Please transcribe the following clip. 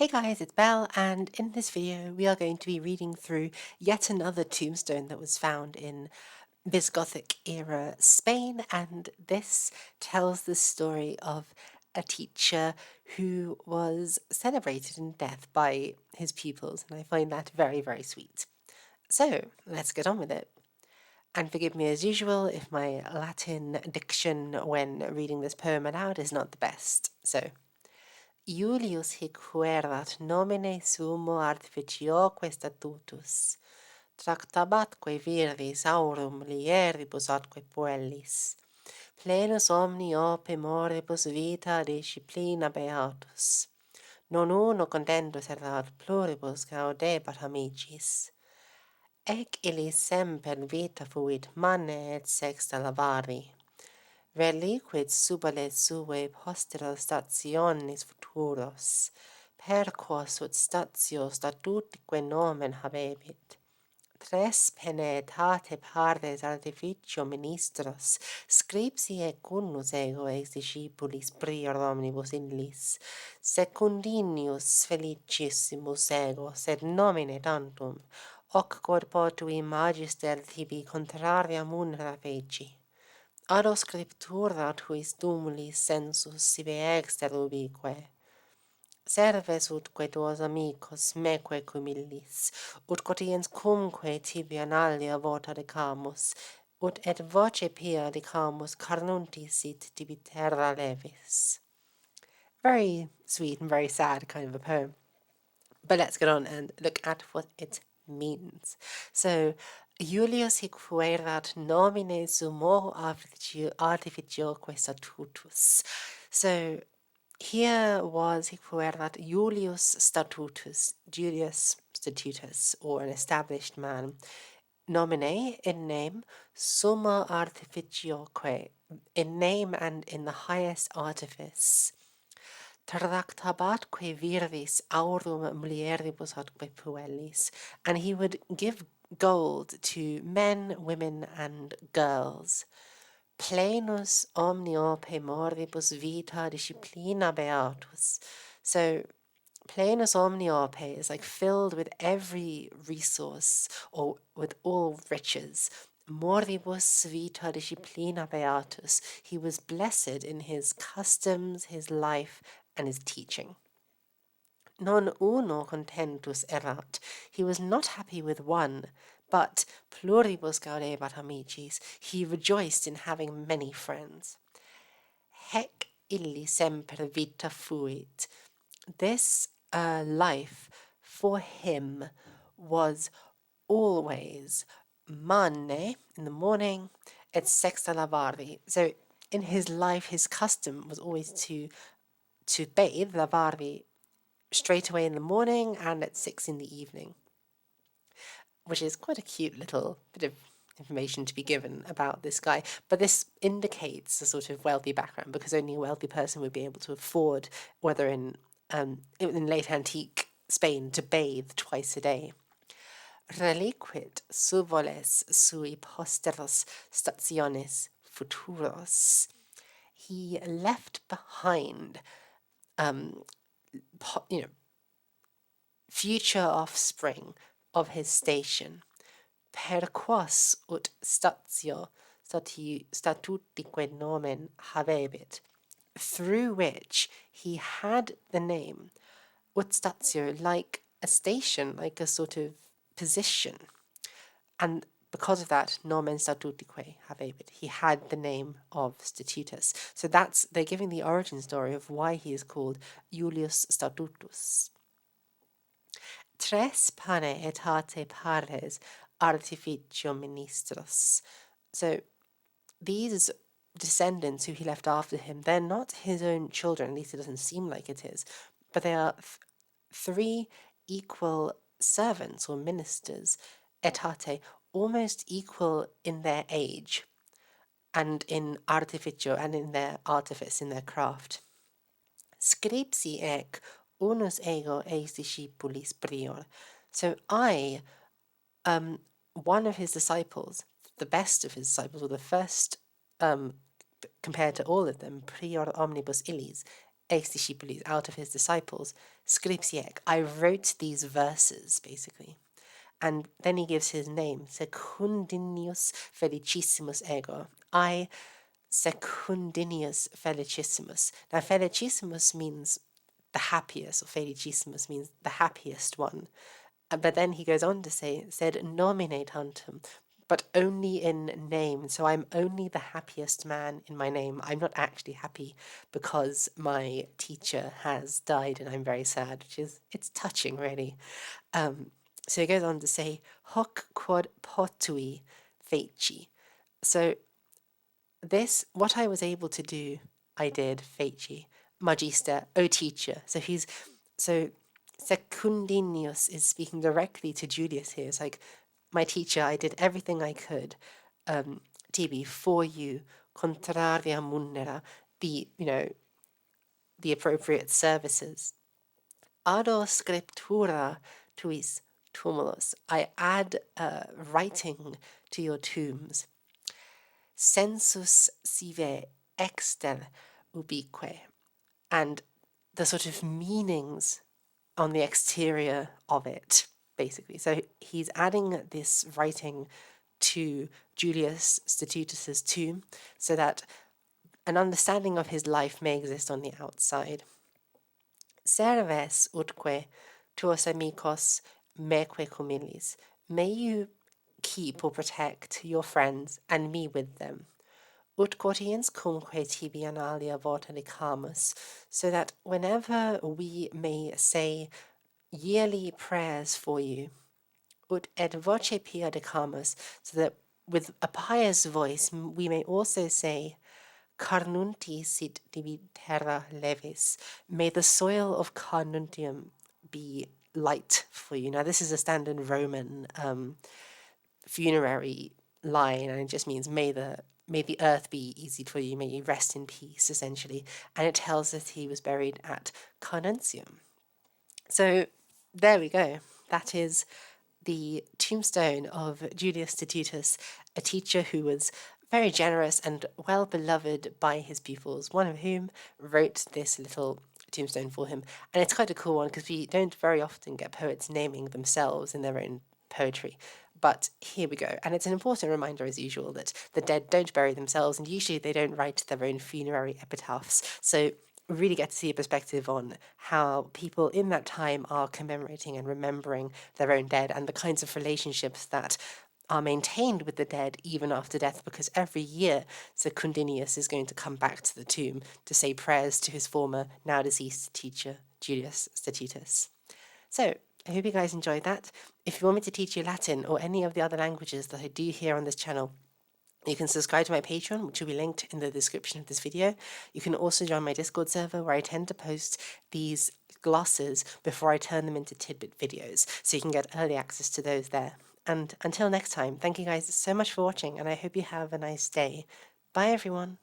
Hey guys, it's Belle, and in this video we are going to be reading through yet another tombstone that was found in Visigothic era Spain, and this tells the story of a teacher who was celebrated in death by his pupils, and I find that very, very sweet. So let's get on with it. And forgive me as usual if my Latin diction when reading this poem aloud is not the best. So, Iulius hic fuerat nomine sumo artificioque statutus, tractabatque viris aurum lieribus atque puellis, plenus omni ope moribus vita disciplina beatus, non uno contentus erat pluribus gaudebat amicis. Ec illis semper vita fuit manne et sexta lavari, reliquit subale sue postero stationis futuros, per quos ut statio statutique nomen habebit. Tres penetate partes artificio ministros, scripsi ec unus ego ex discipulis prior omnibus illis, secundinius felicissimus ego, sed nomine tantum, hoc corpo tui magister tibi contraria munera feci. Ado scriptura tuis dumulis sensus sive exter ubique. Serves utque tuos amicos meque cum illis, ut quotiens cumque tibi analia vota decamus, ut et voce pia decamus carnuntis sit tibi terra levis. Very sweet and very sad kind of a poem. But let's get on and look at what it means. So, Iulius hic fuerat nomine sumo artificioque statutus. So, here was hic fuerat Iulius Statutus, Julius Statutus, or an established man, nomine, in name, summa artificioque, in name and in the highest artifice, tractabatque viris aurum mulieribus atque puellis, and he would give gold to men, women, and girls. Plenus omniope moribus vita disciplina beatus. So, plenus omniope is like filled with every resource or with all riches. Moribus vita disciplina beatus. He was blessed in his customs, his life, and his teaching. Non uno contentus erat. He was not happy with one, but pluribus gaudebat amicis. He rejoiced in having many friends. Hec illi semper vita fuit. This life for him was always manne in the morning, et sexta lavari. So in his life, his custom was always to bathe, lavari, straight away in the morning and at 6 in the evening, which is quite a cute little bit of information to be given about this guy. But this indicates a sort of wealthy background, because only a wealthy person would be able to afford, whether in late antique Spain, to bathe twice a day. Reliquit suvoles sui posteros stationis futuros. He left behind future offspring of his station, per quos ut statutique nomen habebit, through which he had the name, ut statio, like a station, like a sort of position, and because of that, nomen statutique habebit, he had the name of Statutus. So they're giving the origin story of why he is called Iulius Statutus. Tres panetate pares artificio ministros. So these descendants who he left after him, they're not his own children, at least it doesn't seem like it is, but they are three equal servants or ministers, etate, almost equal in their age and in artificio, and in their artifice, in their craft. Scripsi ec unus ego ex discipulis prior. So I, one of his disciples, the best of his disciples, or the first, compared to all of them, prior omnibus illis, ex discipulis, out of his disciples, scripsiec, I wrote these verses, basically. And then he gives his name, Secundinius Felicissimus Ego. I, Secundinius Felicissimus. Now, Felicissimus means the happiest, or Felicissimus means the happiest one. But then he goes on to say, sed nomine tantum, but only in name. So I'm only the happiest man in my name. I'm not actually happy because my teacher has died and I'm very sad, it's touching, really. So he goes on to say, hoc quod potui feci. So this, what I was able to do, I did, feci. Magister, O teacher. So Secundinius is speaking directly to Julius here. It's like, my teacher, I did everything I could, Tibi, for you, contraria munera, the appropriate services. Ado scriptura tuis tumulus. I add writing to your tombs. Sensus sive exter ubique. And the sort of meanings on the exterior of it, basically. So he's adding this writing to Julius Statutius's tomb so that an understanding of his life may exist on the outside. Serves utque tuos amicos meque cumilis. May you keep or protect your friends and me with them. Ut quotiens cumque tibi analia vota licamus, so that whenever we may say yearly prayers for you, ut et voce pia decamus, so that with a pious voice we may also say, Carnunti sit divi terra levis. May the soil of Carnuntium be light for you. Now, this is a standard Roman funerary line, and it just means may the earth be easy for you, may you rest in peace, essentially. And it tells us he was buried at Carnuntium. So there we go. That is the tombstone of Julius Statutius, a teacher who was very generous and well beloved by his pupils, one of whom wrote this little tombstone for him. And it's quite a cool one because we don't very often get poets naming themselves in their own poetry. But here we go. And it's an important reminder, as usual, that the dead don't bury themselves, and usually they don't write their own funerary epitaphs. So we really get to see a perspective on how people in that time are commemorating and remembering their own dead, and the kinds of relationships that are maintained with the dead even after death, because every year Secundinius is going to come back to the tomb to say prayers to his former, now deceased teacher, Julius Statutius. So, I hope you guys enjoyed that. If you want me to teach you Latin or any of the other languages that I do here on this channel, you can subscribe to my Patreon, which will be linked in the description of this video. You can also join my Discord server, where I tend to post these glosses before I turn them into Tidbit videos, so you can get early access to those there. And until next time, thank you guys so much for watching, and I hope you have a nice day. Bye, everyone.